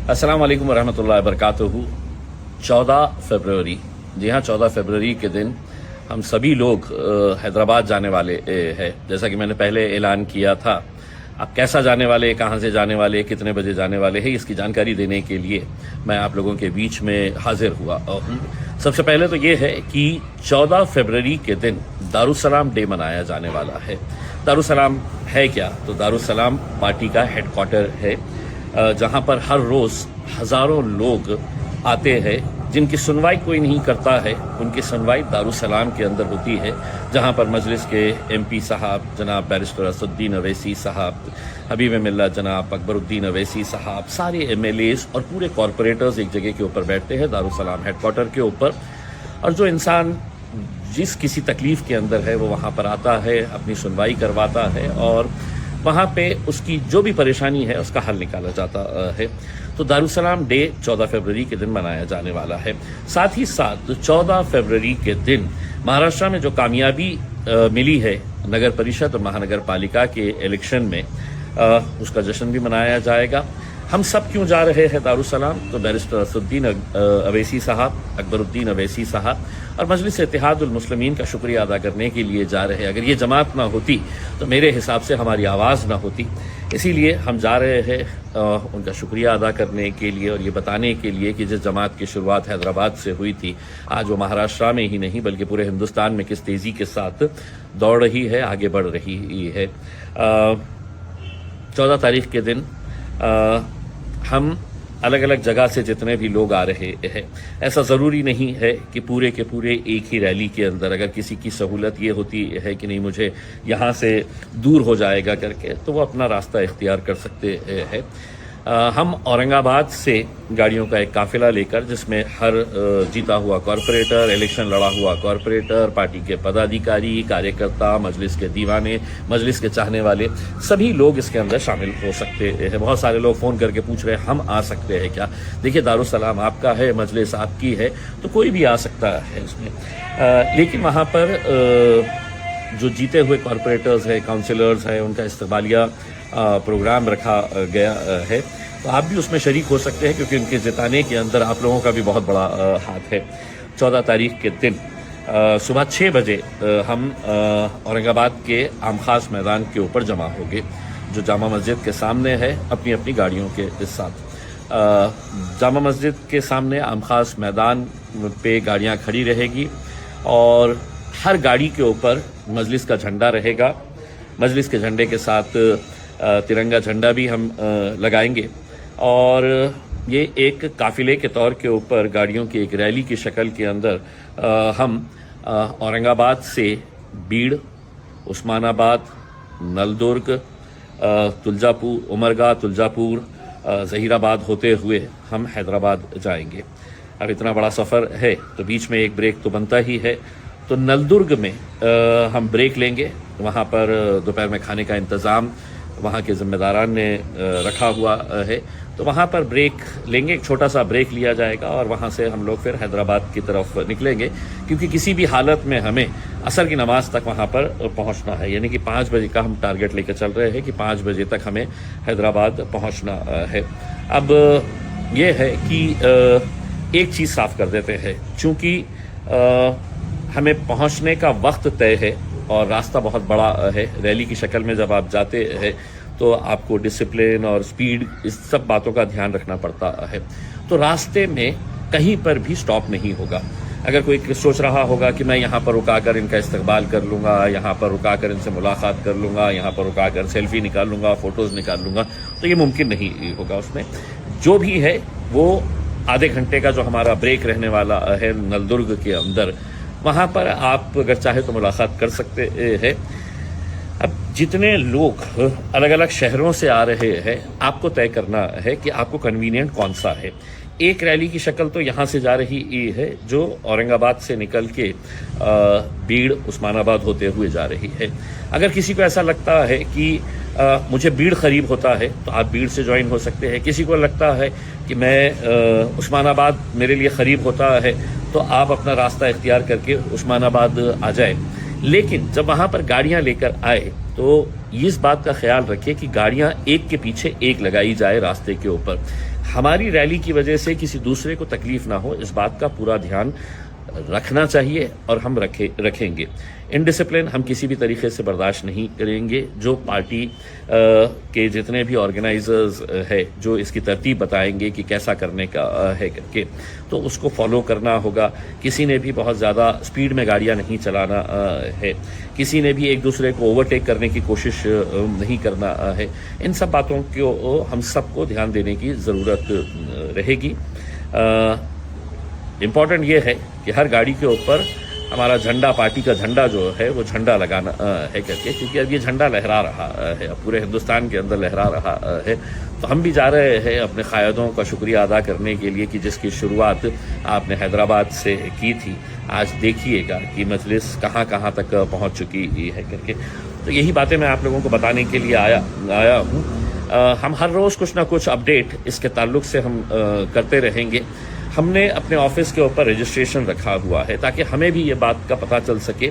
अस्सलाम वालेकुम वरहमतुल्लाहि वबरकातुहू। 14 फरवरी, जी हाँ 14 फरवरी के दिन हम सभी लोग हैदराबाद जाने वाले हैं। जैसा कि मैंने पहले ऐलान किया था, अब कैसा जाने वाले, कहाँ से जाने वाले, कितने बजे जाने वाले हैं, इसकी जानकारी देने के लिए मैं आप लोगों के बीच में हाजिर हुआ हूँ। सबसे पहले तो ये है कि 14 फरवरी के दिन दारुसलाम डे मनाया जाने वाला है। दारुसलाम है क्या? तो दारुसलाम पार्टी का हेडक्वार्टर है, जहां पर हर रोज हजारों लोग आते हैं जिनकी सुनवाई कोई नहीं करता है। उनकी सुनवाई दारुसलाम के अंदर होती है, जहां पर मजलिस के MP साहब जनाब बैरिस्टर असदुद्दीन अवैसी साहब, हबीब मिल्लत जनाब अकबरुद्दीन अवैसी साहब, सारे MLAs और पूरे कॉरपोरेटर्स एक जगह के ऊपर बैठते हैं दारुसलाम हेडक्वार्टर के ऊपर। और जो इंसान जिस किसी तकलीफ के अंदर है वो वहाँ पर आता है, अपनी सुनवाई करवाता है और वहाँ पे उसकी जो भी परेशानी है उसका हल निकाला जाता है। तो दारुसलाम डे 14 फरवरी के दिन मनाया जाने वाला है। साथ ही साथ 14 फरवरी के दिन महाराष्ट्र में जो कामयाबी मिली है नगर परिषद और महानगर पालिका के इलेक्शन में, उसका जश्न भी मनाया जाएगा। हम सब क्यों जा रहे हैं दारुसलाम? तो बैरिस्टर असदुद्दीन अवैसी साहब, अकबरुद्दीन अवैसी साहब और मजलिस इत्तेहादुल मुस्लिमीन का शुक्रिया अदा करने के लिए जा रहे हैं। अगर ये जमात ना होती तो मेरे हिसाब से हमारी आवाज़ ना होती, इसीलिए हम जा रहे हैं उनका शुक्रिया अदा करने के लिए और ये बताने के लिए कि जिस जमात की शुरुआत हैदराबाद से हुई थी, आज वो महाराष्ट्र में ही नहीं बल्कि पूरे हिंदुस्तान में किस तेज़ी के साथ दौड़ रही है, आगे बढ़ रही है। 14 तारीख के दिन हम अलग अलग जगह से जितने भी लोग आ रहे हैं, ऐसा ज़रूरी नहीं है कि पूरे के पूरे एक ही रैली के अंदर, अगर किसी की सहूलत ये होती है कि नहीं मुझे यहाँ से दूर हो जाएगा करके, तो वो अपना रास्ता इख्तियार कर सकते हैं। हम औरंगाबाद से गाड़ियों का एक काफ़िला लेकर, जिसमें हर जीता हुआ कॉरपोरेटर, इलेक्शन लड़ा हुआ कॉरपोरेटर, पार्टी के पदाधिकारी, कार्यकर्ता, मजलिस के दीवाने, मजलिस के चाहने वाले, सभी लोग इसके अंदर शामिल हो सकते हैं। बहुत सारे लोग फ़ोन करके पूछ रहे हैं हम आ सकते हैं क्या? देखिए, दारुसलाम आपका है, मजलिस आपकी है, तो कोई भी आ सकता है इसमें। लेकिन वहाँ पर जो जीते हुए कॉरपोरेटर्स हैं, काउंसिलर्स हैं, उनका इस्तकबालिया प्रोग्राम रखा गया है, तो आप भी उसमें शरीक हो सकते हैं, क्योंकि उनके जिताने के अंदर आप लोगों का भी बहुत बड़ा हाथ है। 14 तारीख के दिन सुबह 6 बजे हम औरंगाबाद के आम खास मैदान के ऊपर जमा होंगे, जो जामा मस्जिद के सामने है, अपनी अपनी गाड़ियों के साथ। जामा मस्जिद के सामने आम खास मैदान पे गाड़ियां खड़ी रहेगी और हर गाड़ी के ऊपर मजलिस का झंडा रहेगा। मजलिस के झंडे के साथ तिरंगा झंडा भी हम लगाएंगे और ये एक काफ़िले के तौर के ऊपर गाड़ियों की एक रैली की शक्ल के अंदर हम औरंगाबाद से बीड़, उस्मानाबाद, नलदुर्ग, तुलजापुर, उमरगा, तुलजापुर, ज़हीराबाद होते हुए हम हैदराबाद जाएंगे। अब इतना बड़ा सफ़र है तो बीच में एक ब्रेक तो बनता ही है। तो नलदुर्ग में हम ब्रेक लेंगे, वहाँ पर दोपहर में खाने का इंतज़ाम वहाँ के ज़िम्मेदारान ने रखा हुआ है, तो वहाँ पर ब्रेक लेंगे, एक छोटा सा ब्रेक लिया जाएगा और वहाँ से हम लोग फिर हैदराबाद की तरफ निकलेंगे, क्योंकि किसी भी हालत में हमें असर की नमाज तक वहाँ पर पहुँचना है। यानी कि 5 बजे का हम टारगेट लेकर चल रहे हैं कि 5 बजे तक हमें हैदराबाद पहुँचना है। अब ये है कि एक चीज़ साफ कर देते हैं, चूँकि हमें पहुंचने का वक्त तय है और रास्ता बहुत बड़ा है। रैली की शक्ल में जब आप जाते हैं तो आपको डिसिप्लिन और स्पीड, इस सब बातों का ध्यान रखना पड़ता है। तो रास्ते में कहीं पर भी स्टॉप नहीं होगा। अगर कोई सोच रहा होगा कि मैं यहाँ पर रुकाकर इनका इस्तकबाल कर लूँगा, यहाँ पर रुकाकर इनसे मुलाकात कर लूँगा, यहाँ पर रुकाकर सेल्फी निकाल लूँगा, फ़ोटोज़ निकाल लूँगा, तो ये मुमकिन नहीं होगा। उसमें जो भी है वो आधे घंटे का जो हमारा ब्रेक रहने वाला है नलदुर्ग के अंदर, वहाँ पर आप अगर चाहे तो मुलाकात कर सकते हैं। अब जितने लोग अलग अलग शहरों से आ रहे हैं, आपको तय करना है कि आपको कन्वीनियंट कौन सा है। एक रैली की शक्ल तो यहाँ से जा रही है जो औरंगाबाद से निकल के बीड़, उस्मानाबाद होते हुए जा रही है। अगर किसी को ऐसा लगता है कि मुझे बीड़ करीब होता है तो आप बीड़ से ज्वाइन हो सकते हैं। किसी को लगता है कि मैं उस्मानाबाद मेरे लिए करीब होता है तो आप अपना रास्ता इख्तियार करके उस्मानाबाद आ जाए। लेकिन जब वहाँ पर गाड़ियाँ लेकर आए तो इस बात का ख्याल रखिए कि गाड़ियाँ एक के पीछे एक लगाई जाए रास्ते के ऊपर। हमारी रैली की वजह से किसी दूसरे को तकलीफ ना हो, इस बात का पूरा ध्यान रखना चाहिए और हम रखेंगे। इनडिसिप्लिन हम किसी भी तरीके से बर्दाश्त नहीं करेंगे। जो पार्टी के जितने भी ऑर्गेनाइजर्स है जो इसकी तरतीब बताएंगे कि कैसा करने का है करके, तो उसको फॉलो करना होगा। किसी ने भी बहुत ज़्यादा स्पीड में गाड़ियां नहीं चलाना है, किसी ने भी एक दूसरे को ओवरटेक करने की कोशिश नहीं करना है। इन सब बातों को हम सबको ध्यान देने की ज़रूरत रहेगी। इम्पॉर्टेंट ये है कि हर गाड़ी के ऊपर हमारा झंडा, पार्टी का झंडा जो है वो झंडा लगाना है करके, क्योंकि अब ये झंडा लहरा रहा है, अब पूरे हिंदुस्तान के अंदर लहरा रहा है। तो हम भी जा रहे हैं अपने कायदों का शुक्रिया अदा करने के लिए कि जिसकी शुरुआत आपने हैदराबाद से की थी। आज देखिएगा कि मजलिस कहाँ कहाँ तक पहुँच चुकी है करके। तो यही बातें मैं आप लोगों को बताने के लिए आया हूँ। हम हर रोज़ कुछ ना कुछ अपडेट इसके ताल्लुक से हम करते रहेंगे। हमने अपने ऑफिस के ऊपर रजिस्ट्रेशन रखा हुआ है ताकि हमें भी ये बात का पता चल सके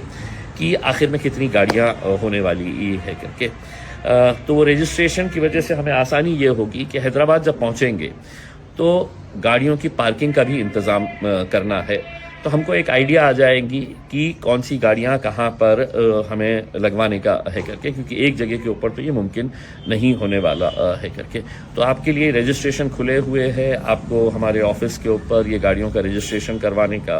कि आखिर में कितनी गाड़ियां होने वाली है करके। तो वो रजिस्ट्रेशन की वजह से हमें आसानी ये होगी कि हैदराबाद जब पहुंचेंगे तो गाड़ियों की पार्किंग का भी इंतज़ाम करना है। तो हमको एक आइडिया आ जाएगी कि कौन सी गाड़ियां कहाँ पर हमें लगवाने का है करके, क्योंकि एक जगह के ऊपर तो ये मुमकिन नहीं होने वाला है करके। तो आपके लिए रजिस्ट्रेशन खुले हुए हैं, आपको हमारे ऑफिस के ऊपर ये गाड़ियों का रजिस्ट्रेशन करवाने का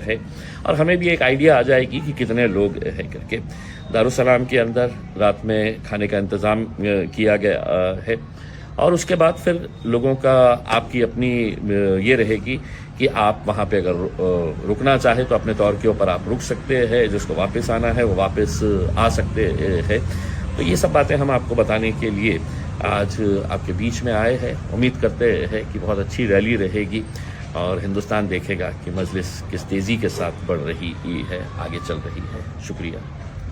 है और हमें भी एक आइडिया आ जाएगी कि कितने लोग है करके। दारुसलाम के अंदर रात में खाने का इंतज़ाम किया गया है और उसके बाद फिर लोगों का आपकी अपनी ये रहेगी कि आप वहाँ पे अगर रुकना चाहे तो अपने तौर के ऊपर आप रुक सकते हैं, जिसको वापस आना है वो वापस आ सकते हैं। तो ये सब बातें हम आपको बताने के लिए आज आपके बीच में आए हैं। उम्मीद करते हैं कि बहुत अच्छी रैली रहेगी और हिंदुस्तान देखेगा कि मजलिस किस तेज़ी के साथ बढ़ रही है, आगे चल रही है। शुक्रिया।